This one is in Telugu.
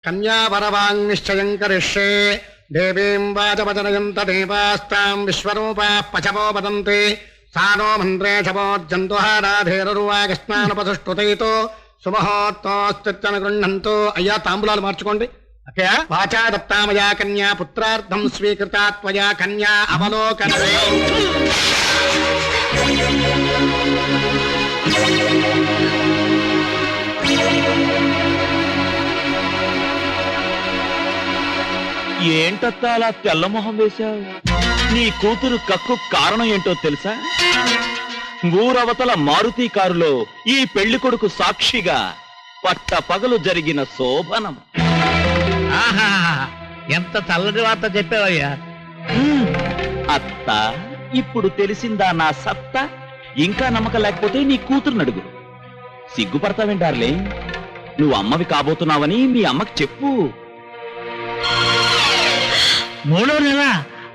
కన్యావరవాంగ్ కరిష్యే దేవీం వాచవచనయంత దేవాస్తాం విశ్వరూపాః పచవో వదంతి సానో మంత్రే చపోజ్జంతుహారాధేరువాగస్నానపసుష్టుతైతో శుభహోత్తోస్తిత్యన గృహంతు. అయ్యా తాంబూలాలు మార్చుకోండి. వాచా దత్తామయా కన్యా పుత్రార్థం స్వీకృతా త్వయా కన్యా అవలోకన. ఏంటత్తా అలా తెల్లమొహం వేశావు? నీ కూతురు కక్కు కారణం ఏంటో తెలుసా? ఊరవతల మారుతి కారులో ఈ పెళ్లి కొడుకు సాక్షిగా పట్ట పగలు జరిగిన శోభనం. ఆహా, ఎంత చల్లటి వార్త చెప్పావయ్యా. అత్త, ఇప్పుడు తెలిసిందా నా సత్తా? ఇంకా నమ్మకం లేకపోతే నీ కూతురు నడుగు. సిగ్గుపడతావేంటారులే, నువ్వు అమ్మవి కాబోతున్నావని మీ అమ్మకి చెప్పు. 3వ నెల